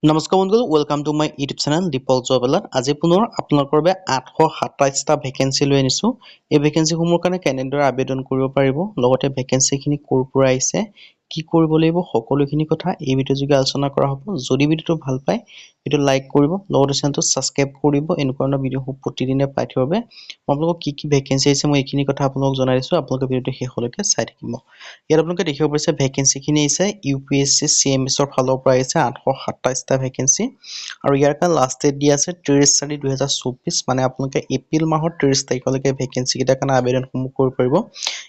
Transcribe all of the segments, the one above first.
নমস্কাৰ বন্ধু welcome to my YouTube channel Dipal জবেলাৰ আজি পুনৰ আপোনালোকৰ বাবে 827টা ভেকেন্সি লৈ আনিছো এই ভেকেন্সিসমূহৰ কাৰণে কেনেদৰে আবেদন কৰিব পাৰিব লগতে ভেকেন্সিখিনি ক'ৰ পৰা আহিছে কি কৰিব লাগিব সকলোখিনি কথা এই ভিডিঅ' যোগে আলোচনা কৰা হ'ব যদি ভিডিঅ'টো ভাল পায় ভিডিঅ' লাইক কৰিব লগতে চেনেলটো সাবস্ক্ৰাইব কৰিব এনেকুৱা ধৰণৰ ভিডিঅ'সমূহ প্ৰতিদিনে পাই থাকিবৰ বাবে মই আপোনালোকক কি ভেকেন্সি আছে মই এইখিনি কথা আপোনালোকক জনাই দিছো আপোনালোকে ভিডিঅ'টো শেষলৈকে চাই থাকিব ইয়াত আপোনালোকে দেখিব পাৰিছে ভেকেন্সিখিনি আহিছে ইউপিএসসি চিএমএছ ৰ ফালৰ পৰা আহিছে 827টা ভেকেন্সি আৰু ইয়াৰ কাৰণে লাষ্ট ডেট দিয়া আছে 30/4/2024 মানে আপোনালোকে এপ্ৰিল মাহৰ 30 তাৰিখলৈকে ভেকেন্সি কেইটাৰ কাৰণে আবেদনসমূহ কৰিব পাৰিব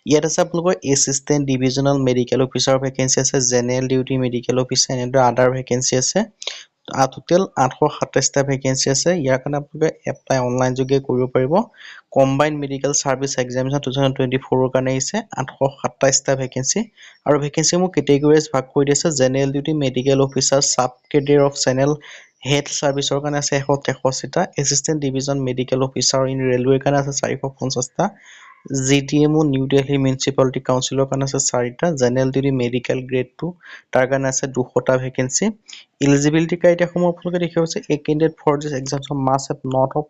ইয়াত আছে আপোনালোকৰ assistant divisional medical officer vacancy আছে জেনেৰেল ডিউটি মেডিকেল অফিচাৰ এনেদৰে আদাৰ ভেকেন্সি আছে টোটেল 827টা ভেকেন্সি আছে ইয়াৰ কাৰণে আপোনালোকে এপ্লাই অনলাইন যোগে কৰিব পাৰিব কম্বাইন্ড মেডিকেল সাৰ্ভিস এক্সামিনেশন 2024 ৰ কাৰণে আহিছে 827টা ভেকেন্সি আৰু ভেকেন্সিসমূহ কেটেগৰিজ ভাগ কৰি দিছে general duty medical officer sub cadre of central health সাৰ্ভিসৰ কাৰণে আছে 183টা assistant division medical officer in ৰেলৱেৰ কাৰণে আছে 450টা জিটিএমও নিউ দিল্লী মিউনিসিপালিটি কাউন্সিলৰ কাৰণে আছে 4টা জেনেৰেল ডিউটি মেডিকেল গ্ৰেড 2 তাৰ কাৰণে আছে 200টা ভেকেন্সি এলিজিবিলিটি ক্ৰাইটেৰিয়াসমূহ আপোনালোকে দেখিব আছে a candidate for this examination must have not of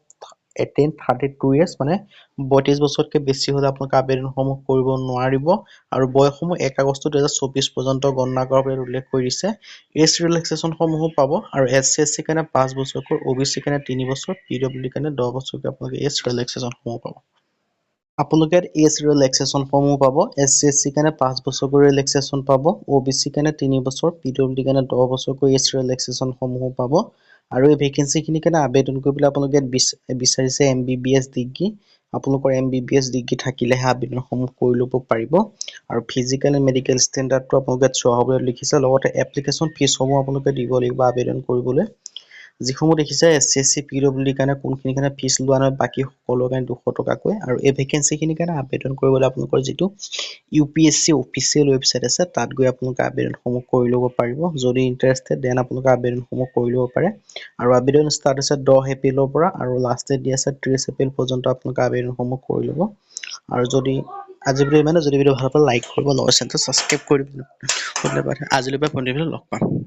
attain 32 years মানে 32 বছৰতকৈ বেছি হলে আপোনালোকে আবেদনসমূহ কৰিব নোৱাৰিব আৰু বয়সসমূহ 1 আগষ্ট 2024 পৰ্যন্ত গণনা কৰাৰ বাবে উল্লেখ কৰি দিছে এজ ৰিলেক্সেশন সমূহ পাব আৰু এছসি কাৰণে 5 বছৰকৈ ওবিসি কাৰণে 3 বছৰ পিডব্লিউডি কাৰণে 10 বছৰকৈ আপোনালোকে এজ ৰিলেক্সেশন সমূহ পাব আপোনালোকে এজ ৰিলেক্সেশন সমূহ পাব এছসি কাৰণে 5 বছৰকৈ ৰিলেক্সেশন পাব ওবিসি কাৰণে 3 বছৰ পিডব্লিউডি কাৰণে 10 বছৰকৈ এজ ৰিলেক্সেশন সমূহ পাব আৰু এই ভেকেন্সি খিনি কাৰণে আবেদন কৰিবলৈ আপোনালোকে বিচাৰিছে এমবিবিএছ ডিগ্ৰী আপোনালোকৰ এমবিবিএছ ডিগ্ৰী থাকিলেহে আবেদনসমূহ কৰি ল'ব পাৰিব আৰু ফিজিক্যাল এণ্ড মেডিকেল ষ্টেণ্ডাৰ্ডটো আপোনালোকে চোৱা হ'বলৈ লিখিছে লগতে এপ্লিকেশ্যন ফিছসমূহ আপোনালোকে দিব লাগিব আবেদন কৰিবলৈ যিসমূহ দেখিছে এছএসসি পিডব্লিউডি কাৰণে কোনখিনি কাৰণে ফিছ লোৱা নহয় বাকি সকলোৰ কাৰণে 200 টকাকৈ আৰু এই ভেকেন্সি খিনি কাৰণে আবেদন কৰিবলৈ আপোনালোকৰ যিটো ইউপিএসসি অফিচিয়েল ৱেবসাইট আছে তাত গৈ আপোনালোকে আবেদনসমূহ কৰি ল'ব পাৰিব যদি ইন্টাৰেষ্টেড দেন আপোনালোকে আবেদনসমূহ কৰি ল'ব পাৰে আৰু আবেদন ষ্টাৰ্ট আছে 10 এপ্ৰিলৰ পৰা আৰু লাষ্ট ডেট দিয়া আছে 30 এপ্ৰিল পৰ্যন্ত আপোনালোকে আবেদনসমূহ কৰি ল'ব আৰু যদি আজি ভিডিঅ' যদি ভিডিঅ' ভাল পালে লাইক কৰিব লগতে চেনেলটো সাবস্ক্ৰাইব কৰি দিব ধন্যবাদ আজিলৈ পৰা পণ্ডিত লগ পাম